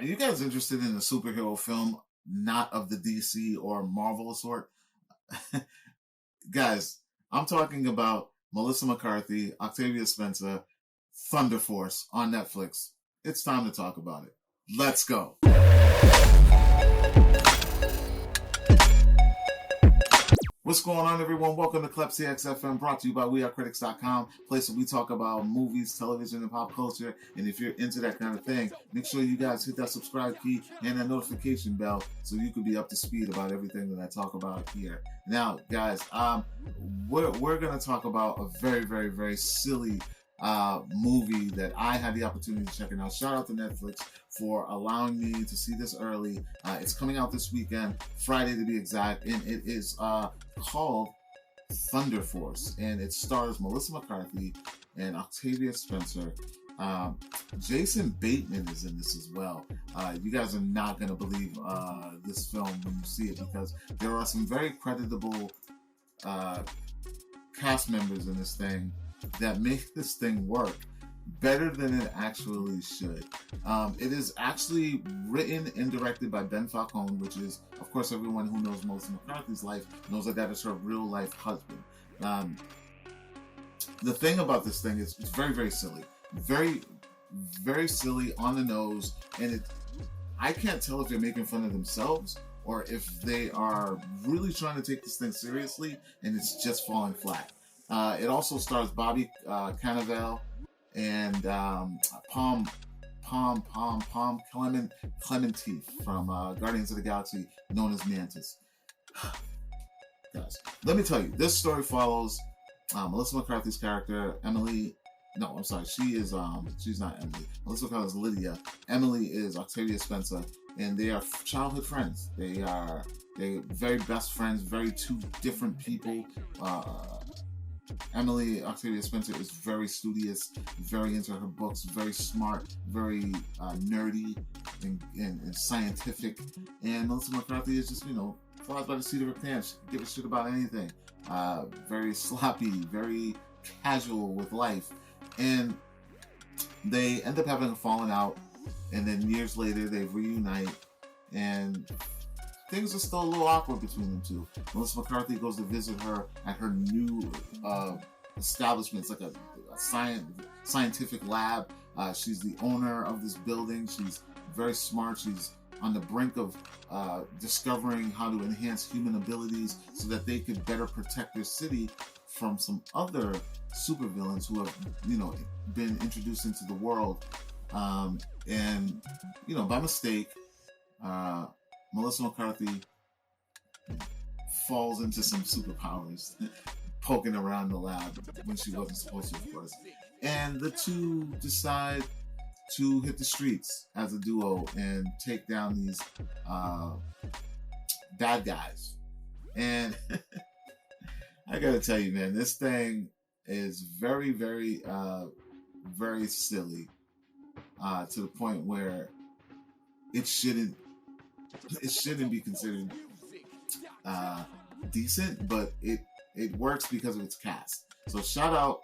Are you guys interested in a superhero film not of the DC or Marvel sort? Guys, I'm talking about Melissa McCarthy, Octavia Spencer, Thunderforce on Netflix. It's time to talk about it. Let's go. What's going on, everyone? Welcome to Klepcx FM, brought to you by wearecritics.com, place where we talk about movies, television, and pop culture. And if you're into that kind of thing, make sure you guys hit that subscribe key and that notification bell so you can be up to speed about everything that I talk about here. Now, guys, we're going to talk about a very, very, very silly movie that I had the opportunity to check out. Shout out to Netflix for allowing me to see this early. It's coming out this weekend, Friday to be exact, and it is called Thunderforce, and it stars Melissa McCarthy and Octavia Spencer. Jason Bateman is in this as well. You guys are not going to believe this film when you see it, because there are some very creditable cast members in this thing that make this thing work better than it actually should. It is actually written and directed by Ben Falcone, which is, of course, everyone who knows Melissa McCarthy's life knows that is her real life husband. The thing about this thing is it's very, very silly. Very, very silly, on the nose, and I can't tell if they're making fun of themselves or if they are really trying to take this thing seriously and it's just falling flat. It also stars Bobby Cannavale and Palm Clemente from Guardians of the Galaxy, known as Mantis. Guys, let me tell you, this story follows Melissa McCarthy's character, Emily. No, I'm sorry, she's not Emily. Melissa McCarthy is Lydia. Emily is Octavia Spencer, and they are childhood friends. They're very best friends, very two different people. Emily, Octavia Spencer, is very studious, very into her books, very smart, very nerdy and scientific. And Melissa McCarthy is just, flies by the seat of her pants. She can give a shit about anything. Very sloppy, very casual with life. And they end up having a falling out, and then years later they reunite, and things are still a little awkward between them two. Melissa McCarthy goes to visit her at her new establishment. It's like a scientific lab. She's the owner of this building. She's very smart. She's on the brink of discovering how to enhance human abilities so that they could better protect their city from some other supervillains who have, been introduced into the world. And by mistake, Melissa McCarthy falls into some superpowers poking around the lab when she wasn't supposed to, of course. And the two decide to hit the streets as a duo and take down these bad guys. And I gotta tell you, man, this thing is very, very, very silly to the point where it shouldn't be considered decent, but it works because of its cast. So shout out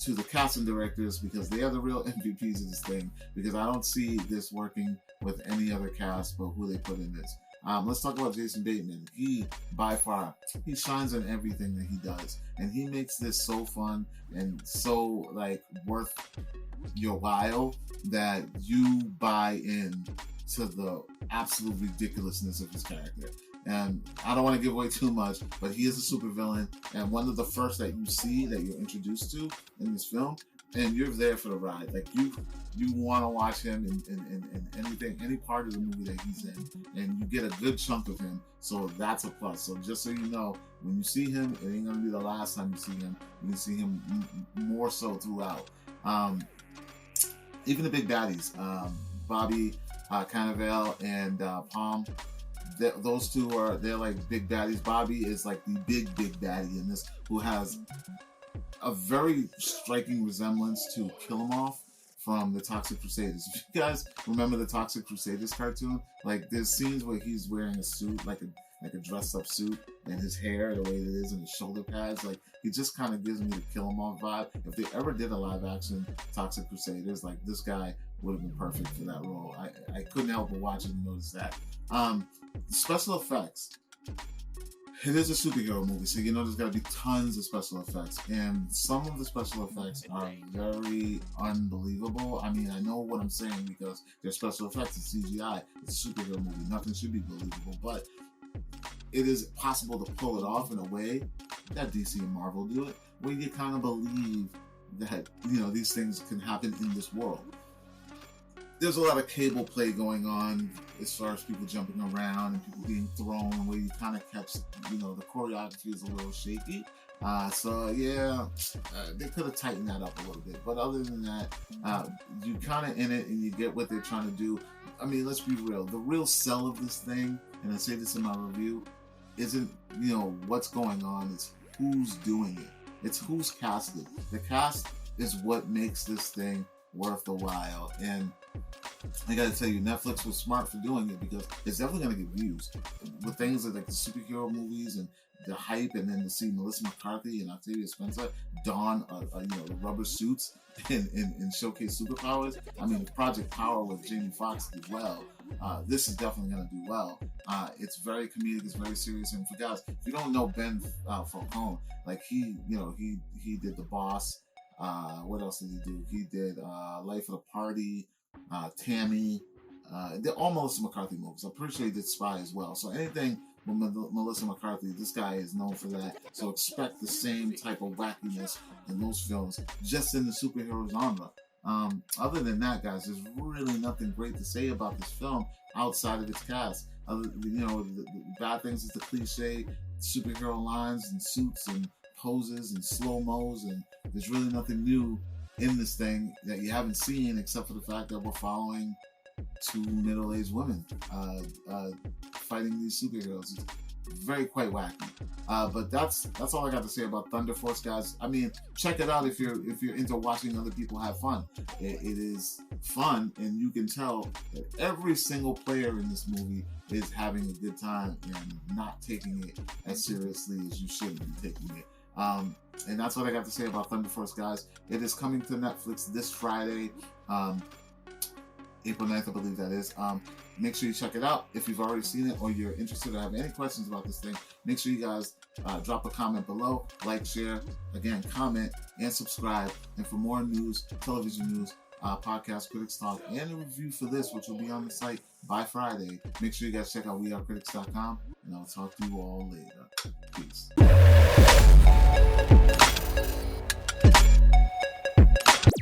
to the casting directors, because they are the real MVPs of this thing, because I don't see this working with any other cast but who they put in this. Let's talk about Jason Bateman. He, by far, he shines in everything that he does, and he makes this so fun and so worth your while that you buy in to the absolute ridiculousness of his character. And I don't want to give away too much, but he is a supervillain, and one of the first that you see, that you're introduced to in this film, and you're there for the ride. You want to watch him in anything, any part of the movie that he's in, and you get a good chunk of him, so that's a plus. So just so you know, when you see him, it ain't gonna be the last time you see him. You can see him more so throughout. Even the big baddies, Bobby Cannavale and Palm. Those two they're like big baddies. Bobby is like the big baddie in this, who has a very striking resemblance to Kill 'Em Off from the Toxic Crusaders. If you guys remember the Toxic Crusaders cartoon, there's scenes where he's wearing a suit, like like a dressed up suit, and his hair, the way it is, and his shoulder pads, like he just kind of gives me the Kill 'Em All vibe. If they ever did a live action Toxic Crusaders, like this guy would have been perfect for that role. I couldn't help but watch it and notice that. Special effects. It is a superhero movie, so you know there's got to be tons of special effects, and some of the special effects are very unbelievable. I mean, I know what I'm saying because they're special effects, it's CGI, it's a superhero movie, nothing should be believable, but it is possible to pull it off in a way that DC and Marvel do it, where you kind of believe that, you know, these things can happen in this world. There's a lot of cable play going on as far as people jumping around and people being thrown, where you kind of catch, you know, the choreography is a little shaky. They could have tightened that up a little bit. But other than that, you kind of in it and you get what they're trying to do. I mean, let's be real. The real sell of this thing, and I say this in my review, isn't, you know, what's going on. It's who's doing it. It's who's casted. The cast is what makes this thing worth the while. And I gotta tell you, Netflix was smart for doing it because it's definitely gonna get views. With things like the superhero movies and the hype, and then to see Melissa McCarthy and Octavia Spencer don, the rubber suits and showcase superpowers. I mean, Project Power with Jamie Foxx did well. This is definitely gonna do well. It's very comedic, it's very serious. And for guys, if you don't know Ben Falcone, like he did The Boss. What else did he do? He did Life of the Party, Tammy. They're all Melissa McCarthy movies. I'm pretty sure he did Spy as well. So anything with Melissa McCarthy, this guy is known for that. So expect the same type of wackiness in those films, just in the superhero genre. Other than that, guys, there's really nothing great to say about this film outside of its cast. The bad things is the cliche superhero lines and suits and poses and slow-mos, and there's really nothing new in this thing that you haven't seen, except for the fact that we're following two middle-aged women fighting these superheroes. It's very quite wacky. But that's all I got to say about Thunderforce, guys. I mean, check it out if you're into watching other people have fun. It is fun, and you can tell that every single player in this movie is having a good time and not taking it as seriously as you should be taking it. And that's what I got to say about Thunderforce, guys. It is coming to Netflix this Friday, April 9th, I believe that is. Make sure you check it out. If you've already seen it or you're interested or have any questions about this thing, make sure you guys drop a comment below, like, share, again, comment, and subscribe. And for more news, television news, podcast, Critics Talk, and a review for this, which will be on the site by Friday, make sure you guys check out wearecritics.com, and I'll talk to you all later. Peace.